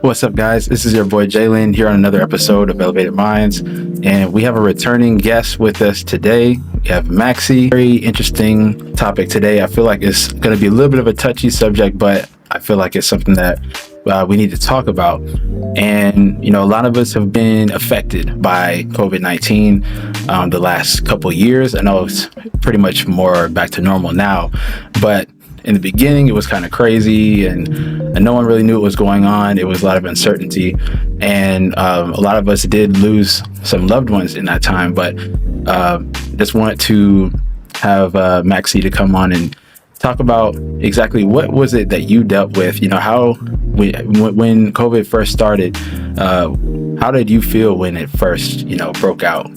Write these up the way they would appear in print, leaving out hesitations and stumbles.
What's up, guys? This is your boy Jalen here on another episode of Elevated Minds, and we have a returning guest with us today. We have Maxie. Very interesting topic today. I feel like it's going to be a little bit of a touchy subject, but I feel like it's something that we need to talk about. And, you know, a lot of us have been affected by COVID-19 the last couple of years. I know it's pretty much more back to normal now, but in the beginning, it was kind of crazy and no one really knew what was going on. It was a lot of uncertainty, and a lot of us did lose some loved ones in that time. But just wanted to have Maxie to come on and talk about exactly what was it that you dealt with. You know, how when COVID first started, how did you feel when it first, broke out?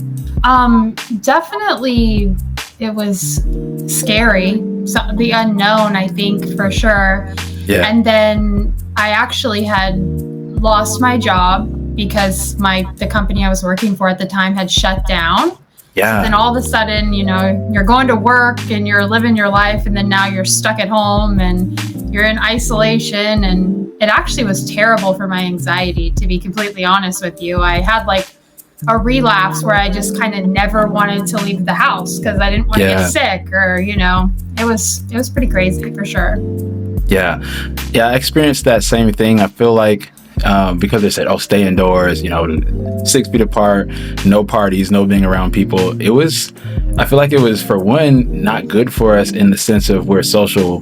Definitely, it was scary. So the unknown, I think, for sure. Yeah. And then I actually had lost my job because the company I was working for at the time had shut down. Yeah. So then all of a sudden, you're going to work and you're living your life, and then now you're stuck at home and you're in isolation. And it actually was terrible for my anxiety, to be completely honest with you. I had a relapse where I just kind of never wanted to leave the house because I didn't want to get sick, or it was pretty crazy for sure. Yeah, I experienced that same thing. I feel like because they said, stay indoors, 6 feet apart, no parties, no being around people. I feel like it was, for one, not good for us in the sense of we're social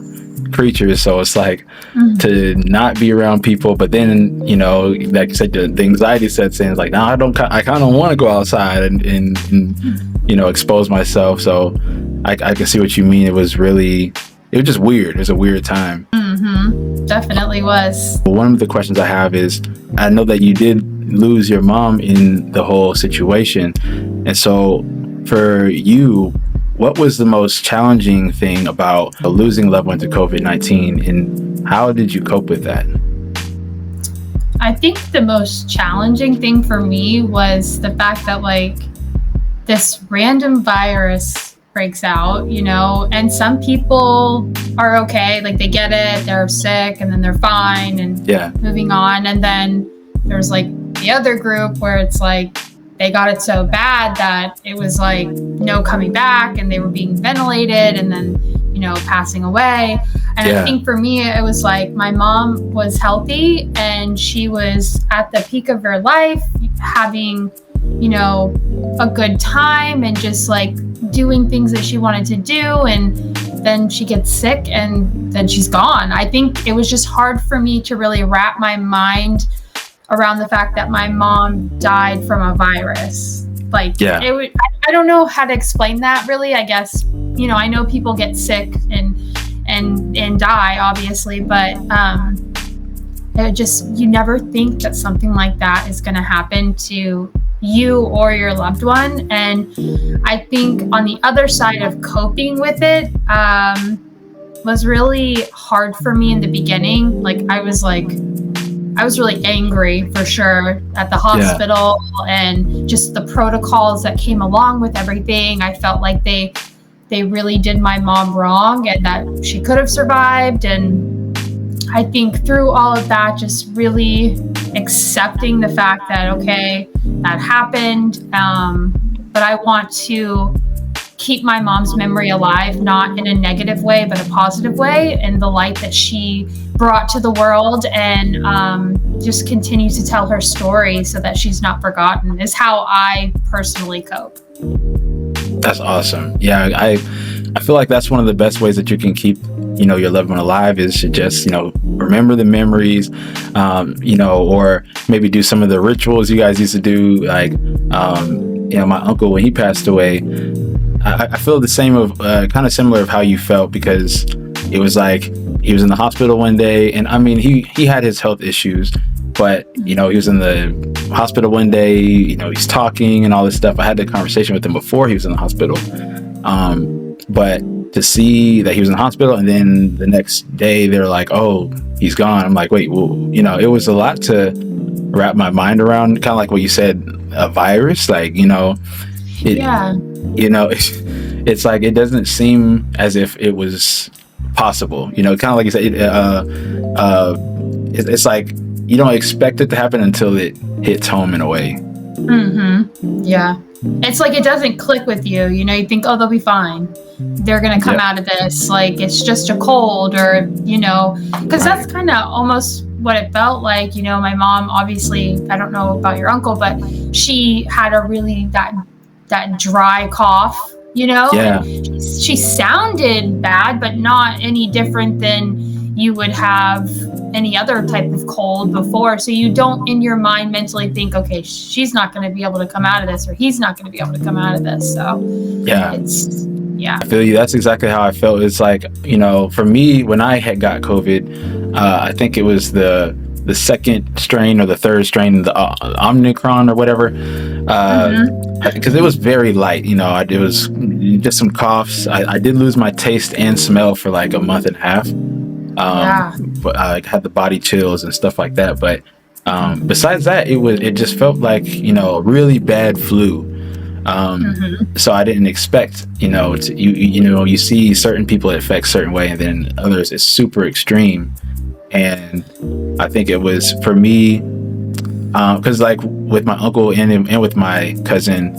creatures. So it's like to not be around people, but then, like you said, the anxiety sets in. It's like, I kind of want to go outside and expose myself. So I can see what you mean. It was just weird. It was a weird time. Definitely was. One of the questions I have is, I know that you did lose your mom in the whole situation. And so for you, what was the most challenging thing about losing loved ones to COVID-19, and how did you cope with that? I think the most challenging thing for me was the fact that this random virus breaks out, and some people are okay, they get it, they're sick, and then they're fine and moving on. And then there's the other group where it's they got it so bad that it was no coming back, and they were being ventilated and then, passing away. And I think for me, it was my mom was healthy and she was at the peak of her life, having, a good time and just doing things that she wanted to do. And then she gets sick and then she's gone. I think it was just hard for me to really wrap my mind around the fact that my mom died from a virus. I don't know how to explain that really. I guess, I know people get sick and die, obviously, but you never think that something like that is going to happen to you or your loved one. And I think on the other side of coping with it was really hard for me in the beginning. I was really angry for sure at the hospital and just the protocols that came along with everything. I felt like they really did my mom wrong and that she could have survived. And I think through all of that, just really accepting the fact that, okay, that happened. But I want to keep my mom's memory alive, not in a negative way, but a positive way, in the light that she brought to the world, and just continue to tell her story so that she's not forgotten, is how I personally cope. That's awesome. Yeah, I feel like that's one of the best ways that you can keep, your loved one alive, is to just, remember the memories, or maybe do some of the rituals you guys used to do. My uncle, when he passed away, I feel the same kind of similar of how you felt, because it was he was in the hospital one day, and I mean, he had his health issues, but he was in the hospital one day, he's talking and all this stuff. I had that conversation with him before he was in the hospital. But to see that he was in the hospital and then the next day they're like, oh, he's gone. I'm like, wait, well, it was a lot to wrap my mind around, kind of like what you said, a virus, it's it's like it doesn't seem as if it was possible. You know, kind of like you said, it's like you don't expect it to happen until it hits home in a way. Yeah. It's like it doesn't click with you. You know, you think, oh, they'll be fine. They're going to come out of this. Like, it's just a cold or, you know, because that's kind of almost what it felt like. You know, my mom, obviously, I don't know about your uncle, but she had a really that dry cough, you know? Yeah. She sounded bad, but not any different than you would have any other type of cold before. So you don't in your mind mentally think, okay, she's not going to be able to come out of this, or he's not going to be able to come out of this. So I feel you. That's exactly how I felt. It's like, you know, for me, when I had got COVID, I think it was the second strain or the third strain, the Omicron or whatever, because it was very light. You know, it was just some coughs. I did lose my taste and smell for like a month and a half. But I had the body chills and stuff like that. But besides that, it just felt like, you know, a really bad flu. So I didn't expect, you know, you see certain people it affects certain way, and then others it's super extreme. And I think it was for me, because like with my uncle and with my cousin,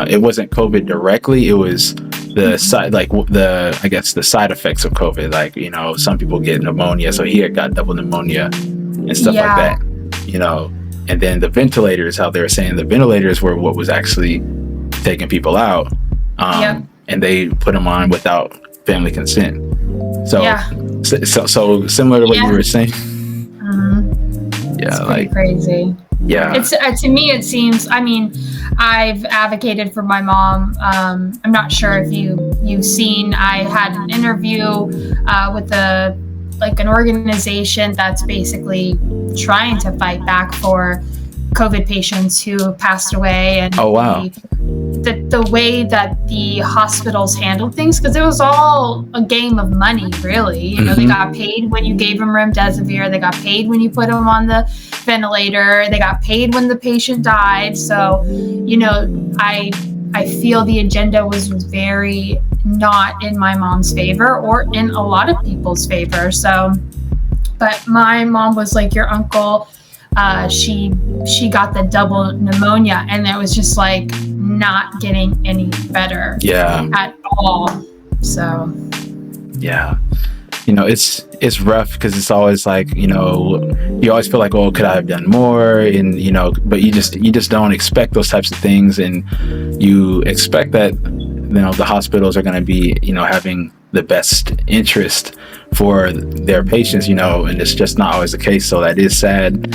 it wasn't COVID directly. It was the side, like I guess the side effects of COVID. Like, you know, some people get pneumonia, so he had got double pneumonia and stuff like that. You know, and then the ventilators, how they were saying the ventilators were what was actually taking people out, and they put them on without family consent. So so similar to what you were saying. It's pretty crazy. It's to me it seems, I mean, I've advocated for my mom. I'm not sure if you've seen, I had an interview with an organization that's basically trying to fight back for COVID patients who passed away, and the way that the hospitals handled things, because it was all a game of money, really. You know, they got paid when you gave them remdesivir, they got paid when you put them on the ventilator, they got paid when the patient died. So, you know, I feel the agenda was very not in my mom's favor, or in a lot of people's favor. So, but my mom was like your uncle. She got the double pneumonia, and it was just like not getting any better at all. So you know, it's rough because it's always like, you know, you always feel like, oh, could I have done more? And, you know, but you just don't expect those types of things, and you expect that, you know, the hospitals are going to be, you know, having the best interest for their patients, you know, and it's just not always the case. So that is sad.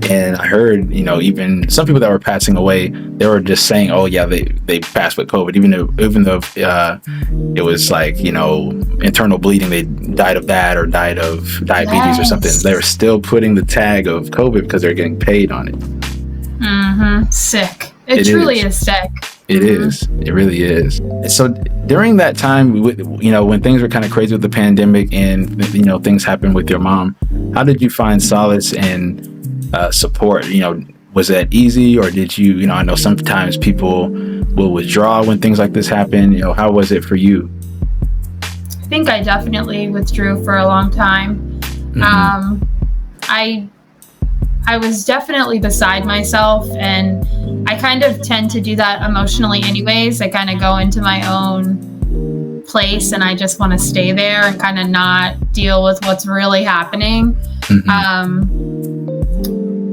And I heard, you know, even some people that were passing away, they were just saying, oh yeah, they passed with COVID, even though it was like, you know, internal bleeding, they died of that or died of diabetes or something. They were still putting the tag of COVID because they're getting paid on it. Sick. It truly is sick. It is. It really is. So during that time, you know, when things were kind of crazy with the pandemic and, you know, things happened with your mom, how did you find solace and support? You know, was that easy, or did you, you know, I know sometimes people will withdraw when things like this happen. You know, how was it for you? I think I definitely withdrew for a long time. I was definitely beside myself, and I kind of tend to do that emotionally anyways. I kind of go into my own place and I just want to stay there and kind of not deal with what's really happening.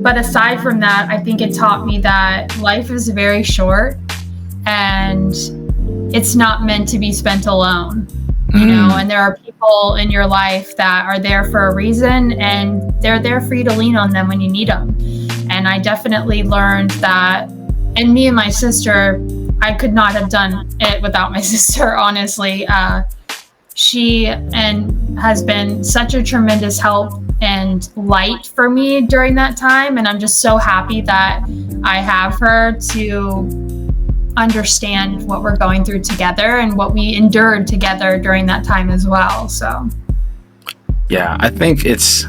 But aside from that, I think it taught me that life is very short and it's not meant to be spent alone. You know, and there are people in your life that are there for a reason, and they're there for you to lean on them when you need them. And I definitely learned that, and me and my sister, I could not have done it without my sister, honestly. She has been such a tremendous help and light for me during that time. And I'm just so happy that I have her to understand what we're going through together and what we endured together during that time as well. So yeah, I think it's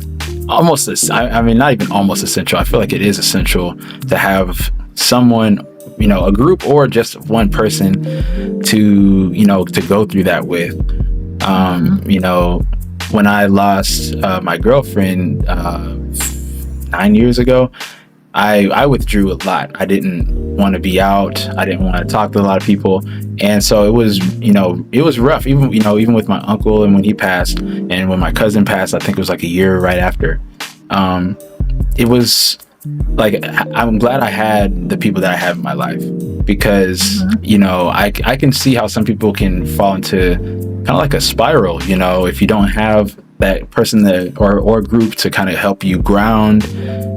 almost I mean, not even almost essential. I feel like it is essential to have someone a group or just one person to go through that with. When I lost my girlfriend 9 years ago, I withdrew a lot. I didn't want to be out. I didn't want to talk to a lot of people. And so it was rough, even with my uncle, and when he passed, and when my cousin passed, I think it was like a year right after. It was like, I'm glad I had the people that I have in my life, because, I can see how some people can fall into kind of like a spiral, if you don't have that person or group to kind of help you ground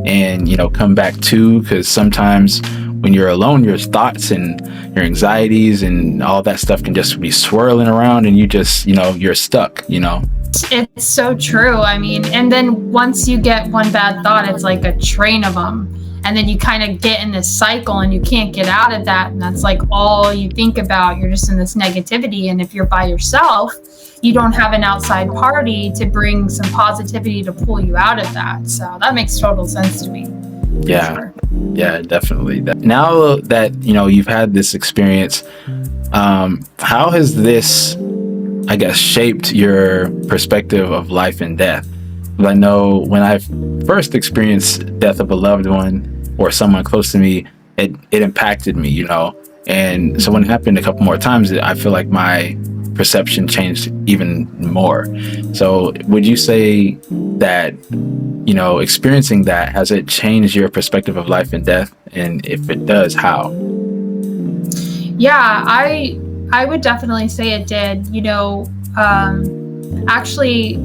and, come back to, because sometimes when you're alone, your thoughts and your anxieties and all that stuff can just be swirling around, and you just, you're stuck, It's so true. I mean, and then once you get one bad thought, it's like a train of them. And then you kind of get in this cycle and you can't get out of that. And that's like all you think about. You're just in this negativity. And if you're by yourself, you don't have an outside party to bring some positivity to pull you out of that. So that makes total sense to me. Yeah. Sure. Yeah, definitely. Now that, you've had this experience, how has this, I guess, shaped your perspective of life and death? I know when I first experienced death of a loved one or someone close to me, it impacted me, and so when it happened a couple more times, I feel like my perception changed even more. So would you say that, experiencing that, has it changed your perspective of life and death? And if it does, how? Yeah, I would definitely say it did. Actually,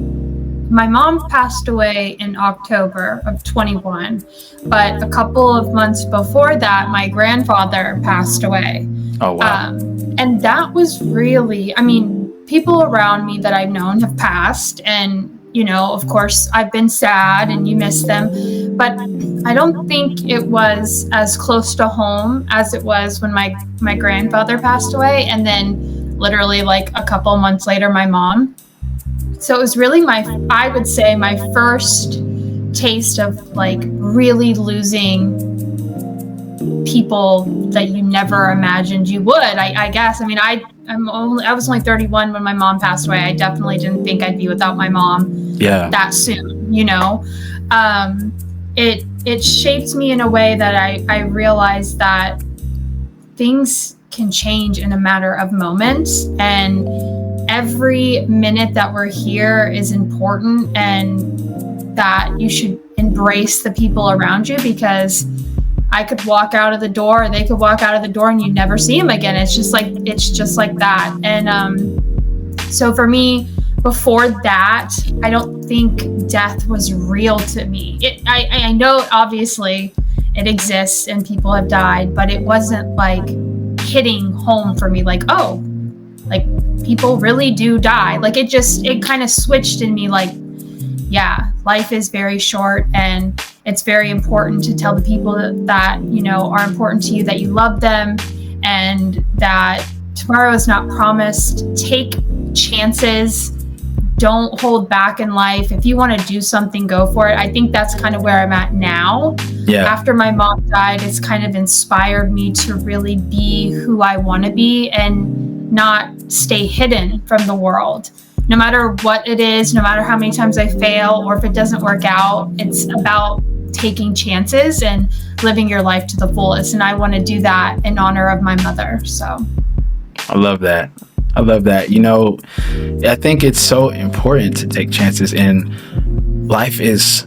my mom passed away in October of 21, but a couple of months before that, my grandfather passed away. Oh, wow. And that was really, people around me that I've known have passed, and, of course, I've been sad and you miss them, but I don't think it was as close to home as it was when my grandfather passed away, and then literally like a couple months later, my mom. So it was really I would say my first taste of like really losing people that you never imagined you would, I guess. I was only 31 when my mom passed away. I definitely didn't think I'd be without my mom that soon, It shaped me in a way that I realized that things can change in a matter of moments, and every minute that we're here is important, and that you should embrace the people around you, because I could walk out of the door, or they could walk out of the door, and you never see them again. It's just like that. And so for me, before that, I don't think death was real to me. I know obviously it exists and people have died, but it wasn't like hitting home for me, like, oh, like people really do die. Like it kind of switched in me, like, yeah, life is very short, and it's very important to tell the people that are important to you that you love them, and that tomorrow is not promised. Take chances. Don't hold back in life. If you want to do something, go for it. I think that's kind of where I'm at now. Yeah. After my mom died, it's kind of inspired me to really be who I want to be and not stay hidden from the world. No matter what it is, no matter how many times I fail or if it doesn't work out, it's about taking chances and living your life to the fullest. And I want to do that in honor of my mother. So I love that. I think it's so important to take chances, and life is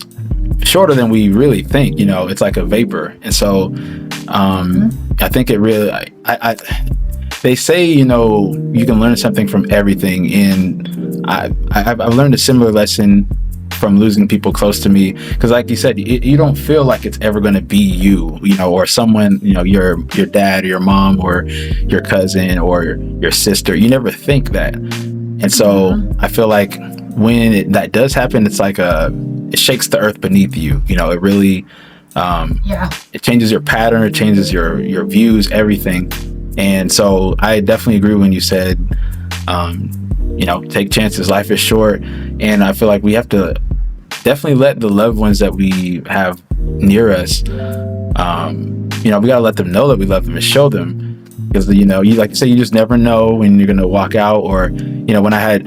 shorter than we really think. It's like a vapor. And so I think it really, they say, you can learn something from everything. And I've learned a similar lesson from losing people close to me, because like you said, you don't feel like it's ever going to be you, or someone, your dad or your mom or your cousin or your sister. You never think that. And so I feel like when that does happen, it's like it shakes the earth beneath you. It really it changes your pattern, it changes your views, everything. And so I definitely agree when you said take chances. Life is short, and I feel like we have to definitely let the loved ones that we have near us we got to let them know that we love them and show them, because, you like you say, you just never know when you're going to walk out. Or, when I had,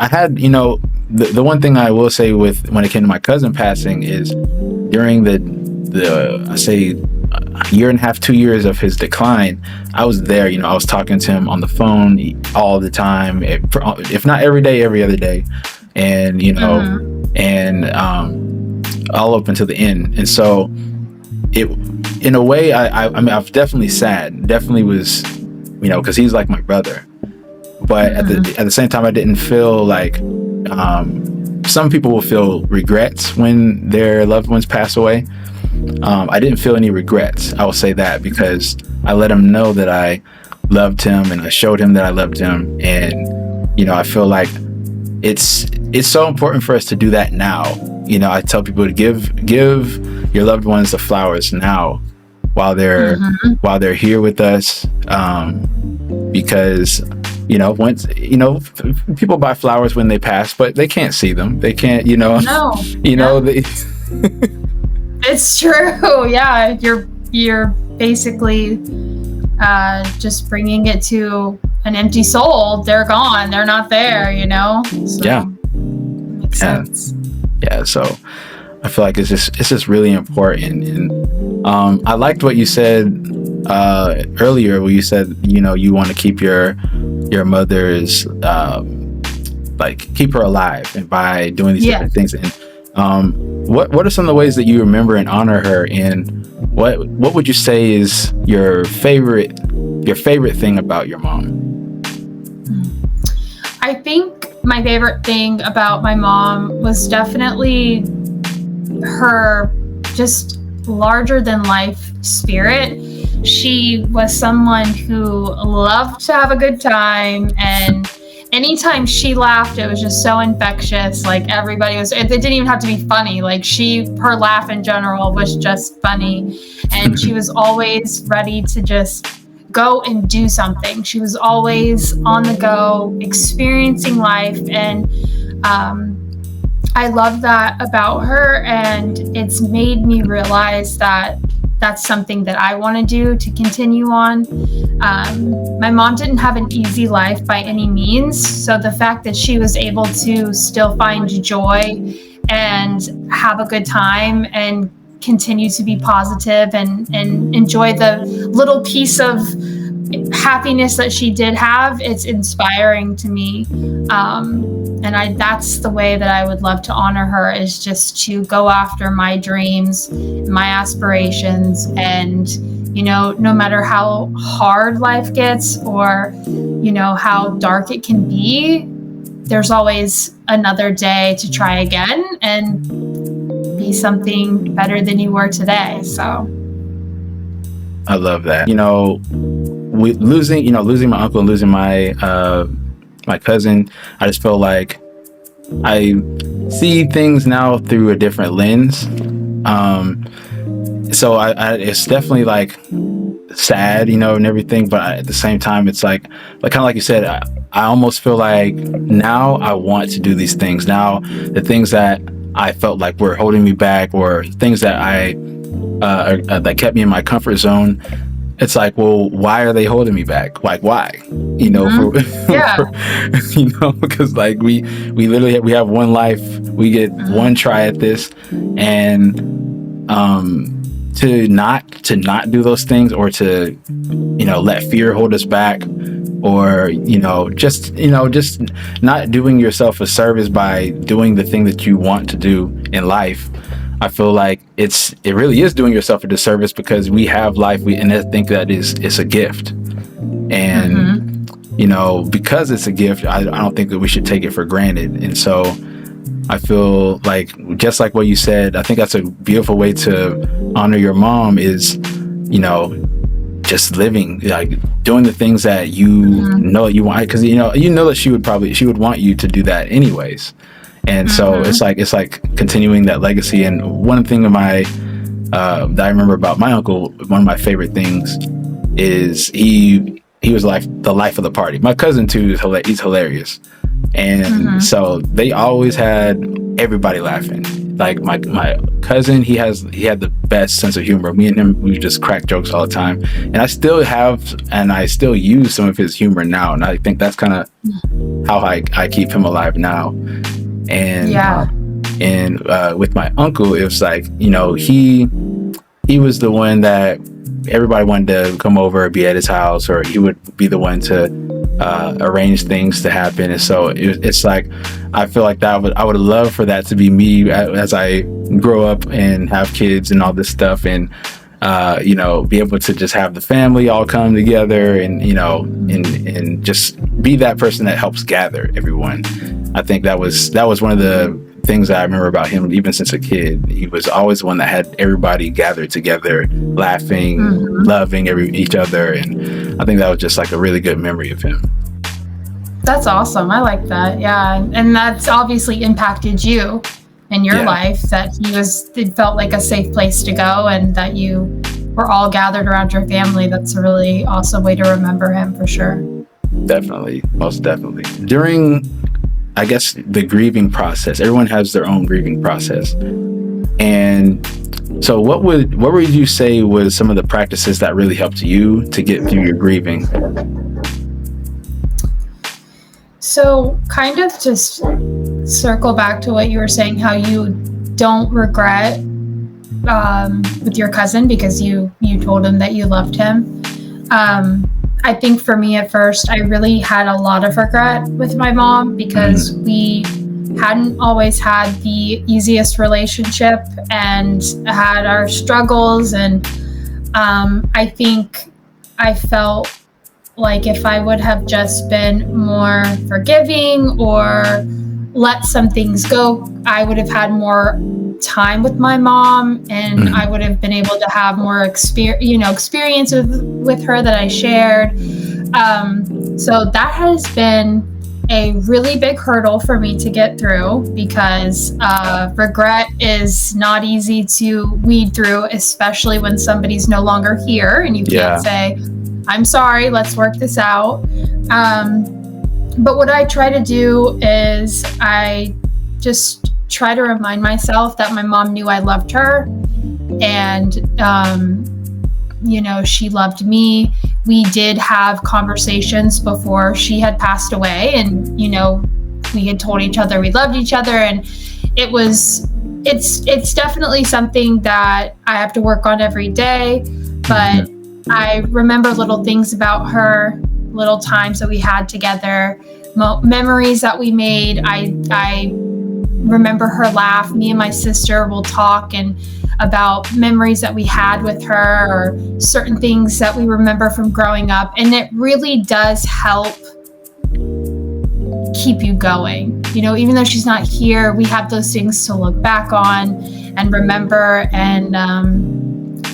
the one thing I will say with, when it came to my cousin passing, is during the I say a year and a half, 2 years of his decline, I was there. I was talking to him on the phone all the time, if not every day, every other day. And, and all up until the end. And so it, in a way, I mean, I've definitely sad, definitely was, because he's like my brother. But at the same time, I didn't feel like, some people will feel regrets when their loved ones pass away. I didn't feel any regrets. I will say that, because I let him know that I loved him, and I showed him that I loved him. And, I feel like it's so important for us to do that now. I tell people to give your loved ones the flowers now, while they're here with us. Because, once, people buy flowers when they pass, but they can't see them. They can't, No. they. It's true. Yeah. You're basically just bringing it to an empty soul. They're gone. They're not there, So, yeah. Makes sense. Yeah. So I feel like it's just really important. And I liked what you said earlier, where you said, you want to keep your mother's, keep her alive, and by doing these different things. And what are some of the ways that you remember and honor her? And what would you say is your favorite thing about your mom? I think my favorite thing about my mom was definitely her just larger than life spirit. She was someone who loved to have a good time, and anytime she laughed, it was just so infectious. Like, everybody was, it didn't even have to be funny. Like, her laugh in general was just funny. And she was always ready to just go and do something. She was always on the go, experiencing life. And I love that about her. And it's made me realize that that's something that I want to do to continue on. My mom didn't have an easy life by any means. So the fact that she was able to still find joy and have a good time and continue to be positive and enjoy the little piece of happiness that she did have, it's inspiring to me. And that's the way that I would love to honor her, is just to go after my dreams, my aspirations. And, no matter how hard life gets, or, how dark it can be, there's always another day to try again and be something better than you were today. So I love that. Losing my uncle and losing my cousin, I just feel like I see things now through a different lens. So it's definitely like sad, and everything, but at the same time, it's like kind of like you said, I almost feel like now I want to do these things. Now the things that I felt like were holding me back, or things that that kept me in my comfort zone, it's like, well, why are they holding me back? Like, why? Because like we literally have one life. We get one try at this, and to not do those things, or to let fear hold us back, or just not doing yourself a service by doing the thing that you want to do in life. I feel like it really is doing yourself a disservice, because we have life, and I think that it's a gift. And, because it's a gift, I don't think that we should take it for granted. And so I feel like, just like what you said, I think that's a beautiful way to honor your mom, is, just living, like doing the things that you know you want, because that she would want you to do that anyways. And so it's like continuing that legacy. And one thing of that I remember about my uncle, one of my favorite things is he was like the life of the party. My cousin too, he's hilarious. And so they always had everybody laughing. Like my cousin, he had the best sense of humor. Me and him, we just crack jokes all the time, and I still use some of his humor now, and I think that's kind of how I keep him alive now. And with my uncle, it was like, you know, he was the one that everybody wanted to come over, be at his house, or he would be the one to arrange things to happen. And so it's like, I feel like I would love for that to be me as I grow up and have kids and all this stuff, and you know, be able to just have the family all come together, and you know, and just be that person that helps gather everyone. I think that was one of the things that I remember about him, even since a kid. He was always the one that had everybody gathered together, laughing, loving each other, and I think that was just like a really good memory of him. That's awesome. I like that. Yeah, and that's obviously impacted you in your life, that it felt like a safe place to go, and that you were all gathered around your family. That's a really awesome way to remember him, for sure. Definitely, most definitely. During, I guess, the grieving process, everyone has their own grieving process. And so what would you say was some of the practices that really helped you to get through your grieving? So kind of just circle back to what you were saying, how you don't regret with your cousin because you told him that you loved him. I think for me at first, I really had a lot of regret with my mom because we hadn't always had the easiest relationship and had our struggles. And I think I felt like if I would have just been more forgiving or let some things go, I would have had more time with my mom, and I would have been able to have more experience with her that I shared. So that has been a really big hurdle for me to get through, because regret is not easy to weed through, especially when somebody's no longer here and you can't say, I'm sorry, let's work this out. But what I try to do is I just try to remind myself that my mom knew I loved her, and she loved me. We did have conversations before she had passed away, and we had told each other we loved each other, and it's definitely something that I have to work on every day. But I remember little things about her, little times that we had together, memories that we made. I remember her laugh. Me and my sister will talk about memories that we had with her, or certain things that we remember from growing up. And it really does help keep you going. Even though she's not here, we have those things to look back on and remember. And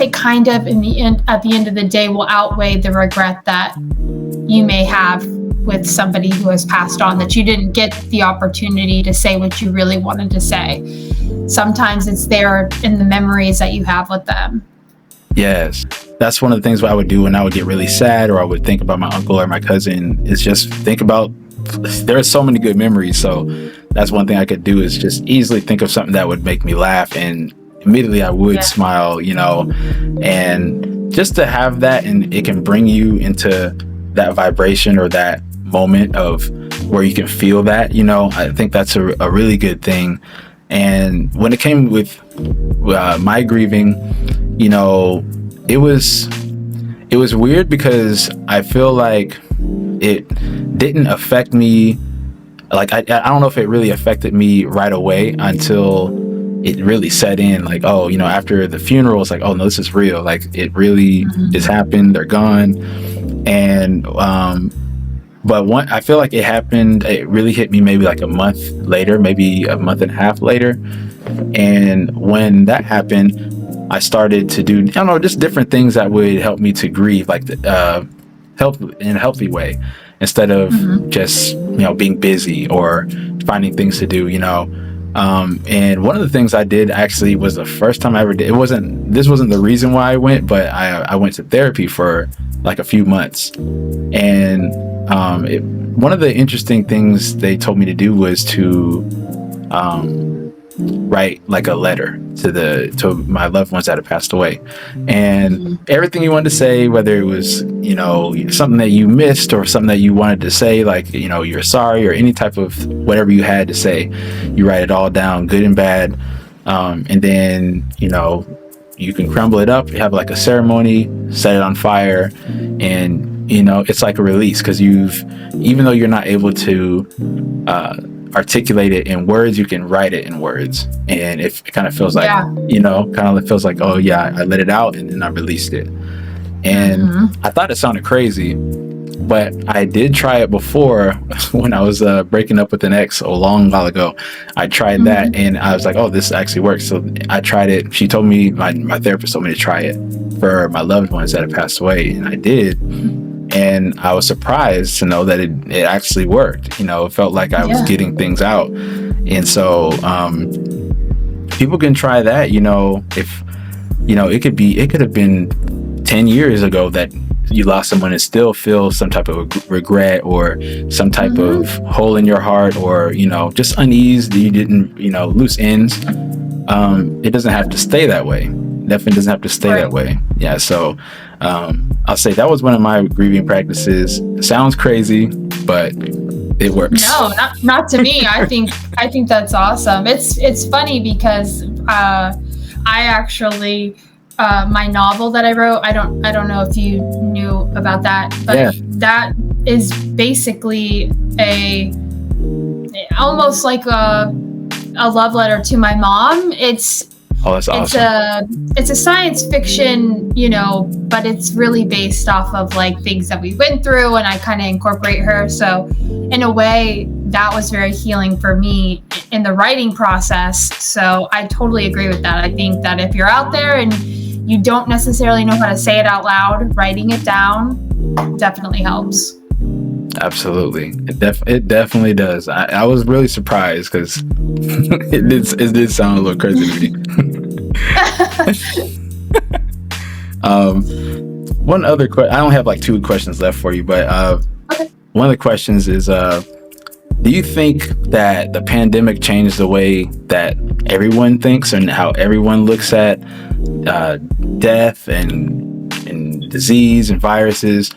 it kind of, at the end of the day, will outweigh the regret that you may have with somebody who has passed on, that you didn't get the opportunity to say what you really wanted to say. Sometimes it's there in the memories that you have with them. Yes. That's one of the things I would do when I would get really sad, or I would think about my uncle or my cousin, is just think about, there are so many good memories. So that's one thing I could do, is just easily think of something that would make me laugh, and immediately I would smile, and just to have that, and it can bring you into that vibration or that moment of where you can feel that, I think that's a really good thing. And when it came with my grieving, it was weird, because I feel like it didn't affect me. Like, I don't know if it really affected me right away until it really set in. Like, after the funeral, it's like, oh no, this is real. Like, it really just happened. They're gone. And but I feel like it really hit me maybe like a month later, maybe a month and a half later. And when that happened, I started to do, just different things that would help me to grieve, like help in a healthy way, instead of just, being busy or finding things to do, And one of the things I did, actually, was the first time I ever did. This wasn't the reason why I went, but I went to therapy for like a few months. And one of the interesting things they told me to do was to write like a letter to my loved ones that have passed away, and everything you wanted to say, whether it was something that you missed or something that you wanted to say, like you're sorry or any type of whatever you had to say, you write it all down, good and bad, and then you can crumble it up, you have like a ceremony, set it on fire, and it's like a release, because even though you're not able to articulate it in words, you can write it in words, and it kind of feels like oh yeah, I let it out and then I released it. And I thought it sounded crazy, but I did try it before when I was breaking up with an ex a long while ago. I tried that, and I was like, oh, this actually works. So I tried it. She told me, my therapist told me to try it for my loved ones that have passed away, and I did. And I was surprised to know that it actually worked. It felt like I was getting things out. And so people can try that. If it could have been 10 years ago that you lost someone and still feel some type of regret or some type of hole in your heart, or just unease that you didn't, loose ends. It doesn't have to stay that way. Definitely doesn't have to stay that way. Yeah. So I'll say that was one of my grieving practices. Sounds crazy, but it works. No, not to me. I think that's awesome. It's funny because I actually my novel that I wrote, I don't know if you knew about that, but that is basically almost like a love letter to my mom. That's awesome. It's a science fiction, but it's really based off of like things that we went through, and I kind of incorporate her. So in a way, that was very healing for me in the writing process. So I totally agree with that. I think that if you're out there and you don't necessarily know how to say it out loud, writing it down definitely helps. Absolutely. It definitely does. I was really surprised because it did sound a little crazy to me. One other question. I only have like 2 questions left for you, but okay. One of the questions is, do you think that the pandemic changed the way that everyone thinks and how everyone looks at death and disease and viruses?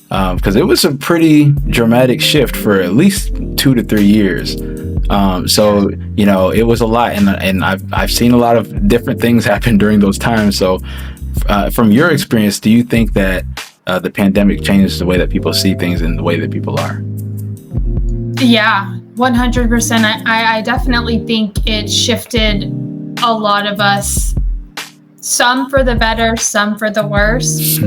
Because it was a pretty dramatic shift for at least 2 to 3 years. So it was a lot, and I've seen a lot of different things happen during those times. So from your experience, do you think that the pandemic changed the way that people see things and the way that people are? Yeah, 100%. I definitely think it shifted a lot of us, some for the better, some for the worse.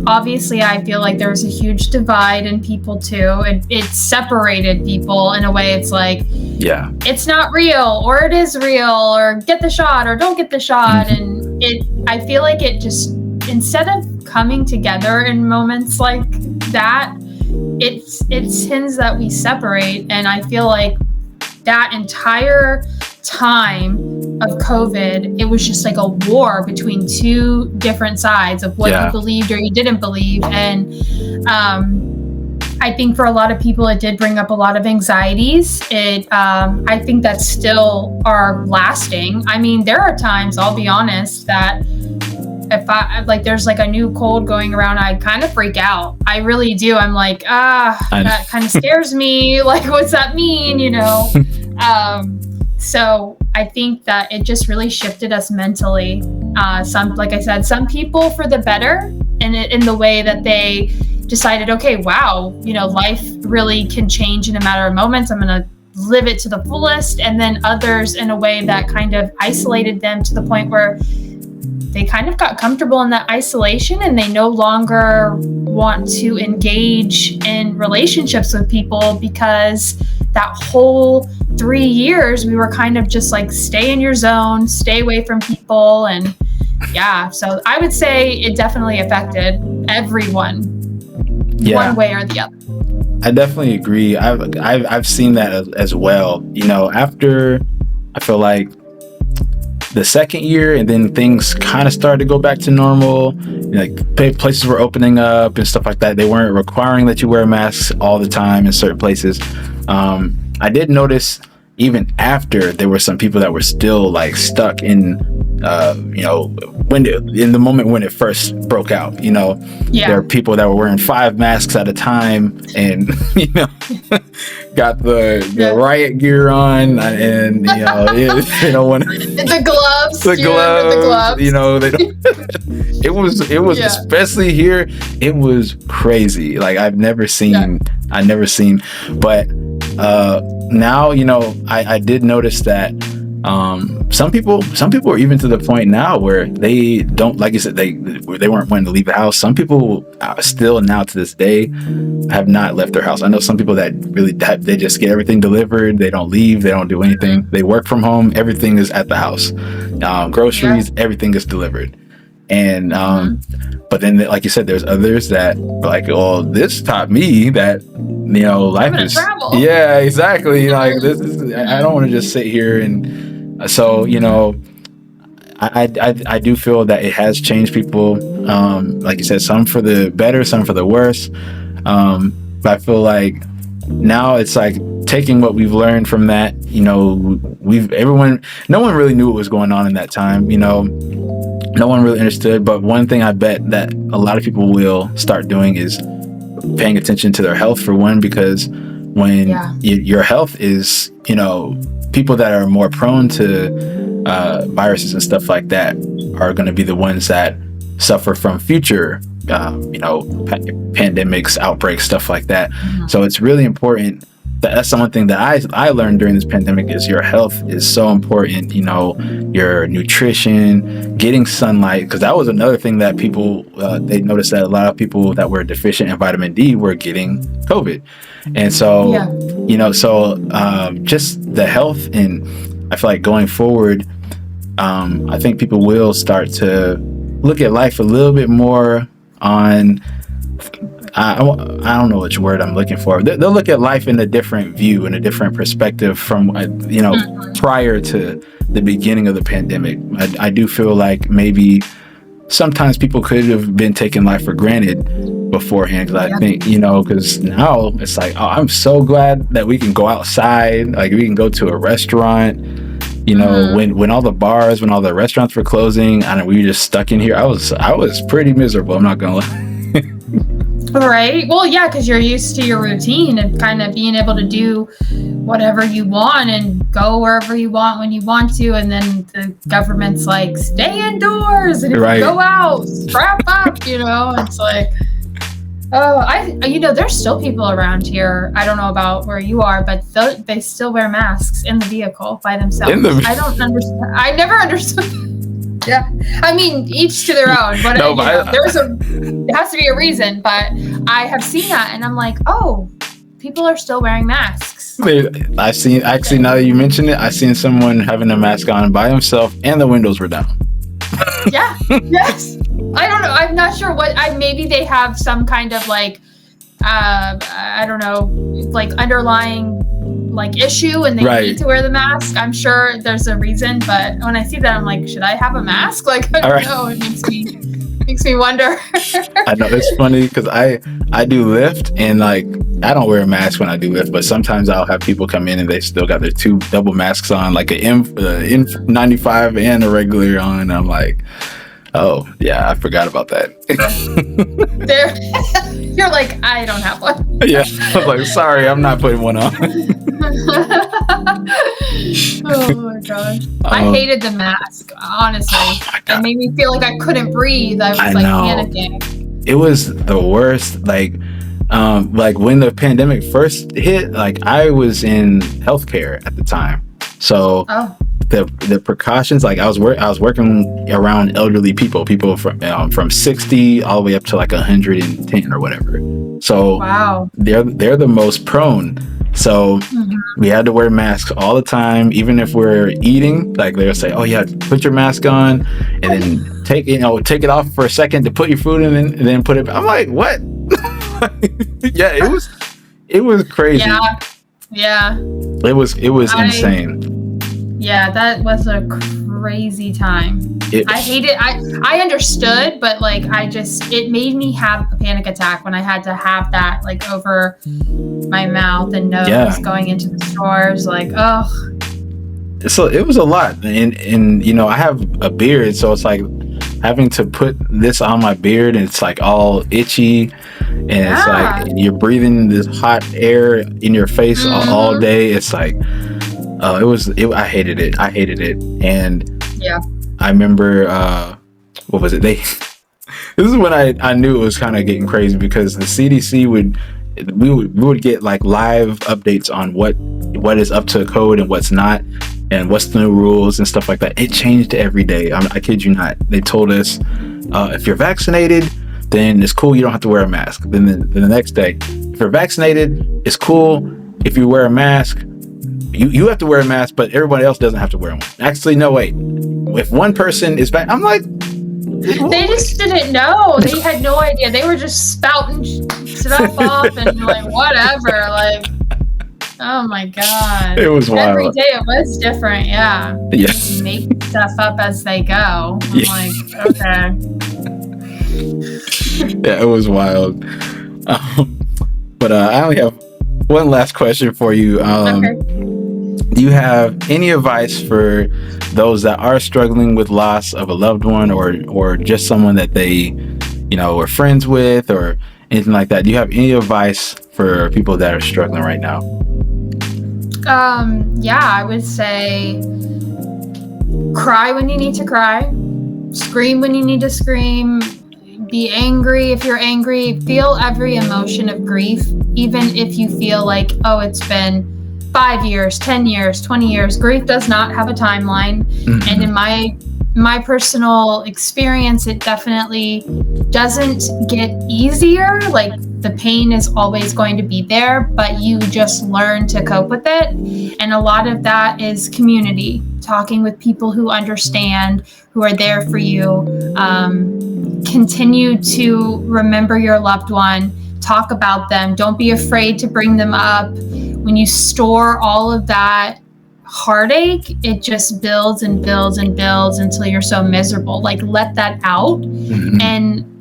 Obviously, I feel like there was a huge divide in people too. It separated people in a way. It's like, it's not real, or it is real, or get the shot or don't get the shot. And I feel like it just, instead of coming together in moments like that, it tends that we separate. And I feel like that entire time of COVID, it was just like a war between 2 different sides of what you believed or you didn't believe. And I think for a lot of people, it did bring up a lot of anxieties. I think that still are lasting. I mean, there are times, I'll be honest, that if there's like a new cold going around, I kind of freak out. I really do. I'm like, that kind of scares me. Like, what's that mean? So I think that it just really shifted us mentally. Like I said, some people for the better, and in the way that they decided, okay, wow, life really can change in a matter of moments. I'm going to live it to the fullest. And then others in a way that kind of isolated them to the point where they kind of got comfortable in that isolation, and they no longer want to engage in relationships with people, because that whole 3 years we were kind of just like, stay in your zone, stay away from people. And so I would say it definitely affected everyone one way or the other. I definitely agree. I've seen that as well. After, I feel like the second year, and then things kind of started to go back to normal. Like places were opening up and stuff like that. They weren't requiring that you wear masks all the time in certain places. I did notice even after there were some people that were still like stuck in, in the moment when it first broke out, there are people that were wearing 5 masks at a time and, got the riot gear on and, when the gloves, they don't, it was especially here, it was crazy. Like I've never seen, but now, I did notice that some people are even to the point now where they don't, like you said, they weren't wanting to leave the house. Some people still now to this day have not left their house. I know some people that really they just get everything delivered. They don't leave. They don't do anything. They work from home. Everything is at the house. Groceries, everything is delivered. And but then, like you said, there's others that like, oh, this taught me that life is travel. Yeah, exactly. Like this is, I don't want to just sit here. And so I do feel that it has changed people, like you said, some for the better, some for the worse, but I feel like now it's like taking what we've learned from that. No one really knew what was going on in that time. No one really understood, but one thing I bet that a lot of people will start doing is paying attention to their health, for one, because when your health is, people that are more prone to viruses and stuff like that are going to be the ones that suffer from future, pandemics, outbreaks, stuff like that. So it's really important. That's the one thing that I learned during this pandemic is your health is so important. Your nutrition, getting sunlight, because that was another thing that people they noticed that a lot of people that were deficient in vitamin D were getting COVID, and so just the health. And I feel like going forward, I think people will start to look at life a little bit more on. I don't know which word I'm looking for. They'll look at life in a different view, in a different perspective from, prior to the beginning of the pandemic. I do feel like maybe sometimes people could have been taking life for granted beforehand. Because I think, because now it's like, oh, I'm so glad that we can go outside. Like we can go to a restaurant. When all the bars, when all the restaurants were closing, and we were just stuck in here, I was pretty miserable. I'm not gonna lie. Right. Well, yeah, because you're used to your routine and kind of being able to do whatever you want and go wherever you want when you want to. And then the government's like, stay indoors. And if you go out, strap up, it's like, there's still people around here. I don't know about where you are, but they still wear masks in the vehicle by themselves. I don't understand. I never understood. Yeah, I mean, each to their own. But there has to be a reason. But I have seen that, and I'm like, oh, people are still wearing masks. I've seen, actually, now that you mention it, I've seen someone having a mask on by himself, and the windows were down. Yeah. Yes. I don't know. I'm not sure what. Maybe they have some kind of like, I don't know, like underlying like issue and they need to wear the mask. I'm sure there's a reason, but when I see that, I'm like, should I have a mask? Like, I don't know. It makes me wonder. I know, it's funny because I do Lyft, and like I don't wear a mask when I do Lyft, but sometimes I'll have people come in and they still got their 2 double masks on, like an N95 and a regular on. And I'm like, oh yeah, I forgot about that. You're like, I don't have one. Yeah, I was like, sorry, I'm not putting one on. Oh my gosh, I hated the mask, honestly. It made me feel like I couldn't breathe. I was panicking. It was the worst. Like when the pandemic first hit, like I was in healthcare at the time, so the precautions, like I was working around elderly people from 60 all the way up to like 110 or whatever. So wow, they're the most prone. So we had to wear masks all the time, even if we're eating. Like they'll say, "Oh yeah, put your mask on, and then take it off for a second to put your food in, and then put it." I'm like, what? Yeah, it was crazy. Yeah. It was insane. Yeah, that was a crazy time. I hate it. I understood, but like it made me have a panic attack when I had to have that like over my mouth and nose going into the stores. Like, oh. So it was a lot, and you know, I have a beard, so it's like having to put this on my beard, and it's like all itchy, and it's like you're breathing this hot air in your face all day. It's like, I hated it. And I remember, what was it? This is when I knew it was kind of getting crazy, because the CDC we would get like live updates on what is up to code and what's not, and what's the new rules and stuff like that. It changed every day. I kid you not. They told us, if you're vaccinated, then it's cool. You don't have to wear a mask. Then the next day, if you're vaccinated, it's cool. If you wear a mask, you have to wear a mask, but everybody else doesn't have to wear one. Actually, no, wait. If one person is back, I'm like, they just didn't know. They had no idea. They were just spouting stuff off and like whatever. Like, oh my god! It was wild. Every day it was different. Yeah. Yes. Make stuff up as they go. I'm like, okay. Yeah, it was wild. But I only have one last question for you. Okay. Do you have any advice for those that are struggling with loss of a loved one, or just someone that they, you know, were friends with, or anything like that? Do you have any advice for people that are struggling right now? Yeah, I would say cry when you need to cry, scream when you need to scream, be angry if you're angry, feel every emotion of grief, even if you feel like, oh, it's been 5 years, 10 years, 20 years. Grief does not have a timeline. And in my personal experience, it definitely doesn't get easier. Like, the pain is always going to be there, but you just learn to cope with it. And a lot of that is community, talking with people who understand, who are there for you. Continue to remember your loved one, talk about them. Don't be afraid to bring them up. When you store all of that heartache, it just builds and builds and builds until you're so miserable. Like, let that out. And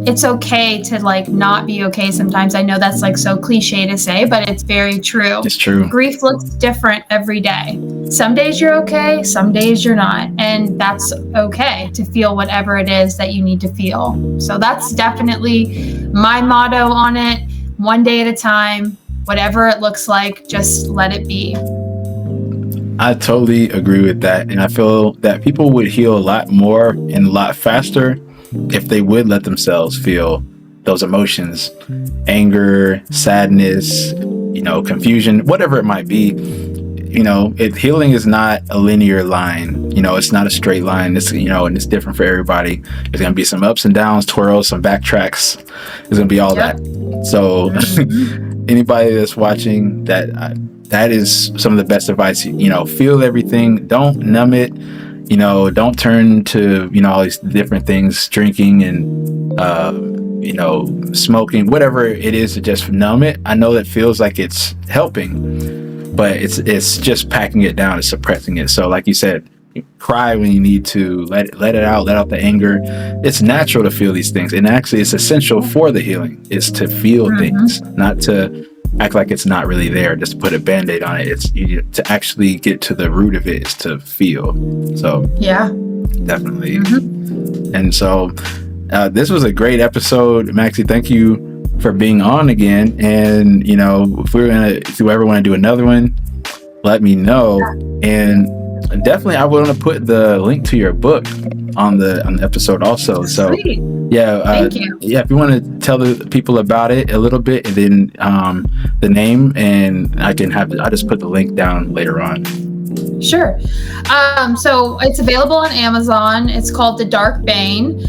it's okay to like not be okay sometimes. I know that's like so cliche to say, but it's very true. It's true. Grief looks different every day. Some days you're okay, some days you're not. And that's okay to feel whatever it is that you need to feel. So that's definitely my motto on it. One day at a time, whatever it looks like, just let it be. I totally agree with that. And I feel that people would heal a lot more and a lot faster if they would let themselves feel those emotions, anger, sadness, you know, confusion, whatever it might be. You know, healing is not a linear line. You know, it's not a straight line. It's, you know, and it's different for everybody. There's going to be some ups and downs, twirls, some backtracks. There's going to be all that. So anybody that's watching, that is some of the best advice. You know, feel everything. Don't numb it. You know, don't turn to, you know, all these different things, drinking and, you know, smoking, whatever it is, to just numb it. I know that feels like it's helping, but it's just packing it down, it's suppressing it. So like you said, cry when you need to, let it out, let out the anger. It's natural to feel these things. And actually it's essential for the healing, is to feel things, not to act like it's not really there, just to put a band-aid on it. It's to actually get to the root of it, is to feel. So yeah, definitely. And so this was a great episode, Maxie. Thank you for being on again. And you know, if you ever want to do another one, let me know. And definitely I want to put the link to your book on the episode also. So Sweet. Yeah, thank you. Yeah, if you want to tell the people about it a little bit, and then the name, and I'll just put the link down later on. Sure. So it's available on Amazon. It's called The Dark Bane.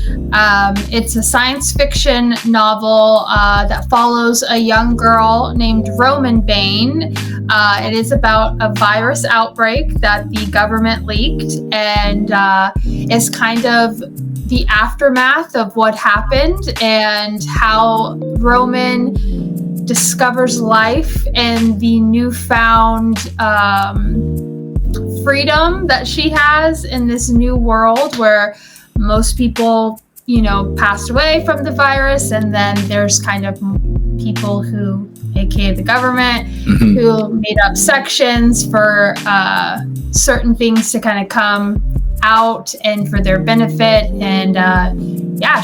It's a science fiction novel that follows a young girl named Roman Bane. It is about a virus outbreak that the government leaked, and is kind of the aftermath of what happened and how Roman discovers life and the newfound freedom that she has in this new world where most people, passed away from the virus, and then there's kind of people who, aka the government, who made up sections for certain things to kind of come out and for their benefit. And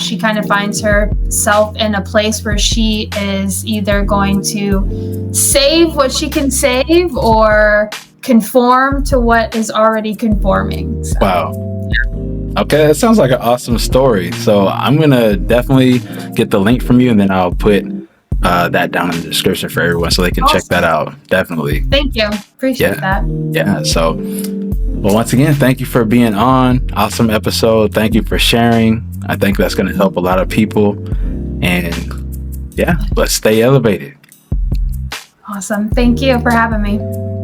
she kind of finds herself in a place where she is either going to save what she can save or conform to what is already conforming. So. Wow. Okay, that sounds like an awesome story. So I'm going to definitely get the link from you, and then I'll put that down in the description for everyone so they can check that out. Definitely. Thank you. Appreciate that. Yeah. So, well, once again, thank you for being on. Awesome episode. Thank you for sharing. I think that's going to help a lot of people. And let's stay elevated. Awesome. Thank you for having me.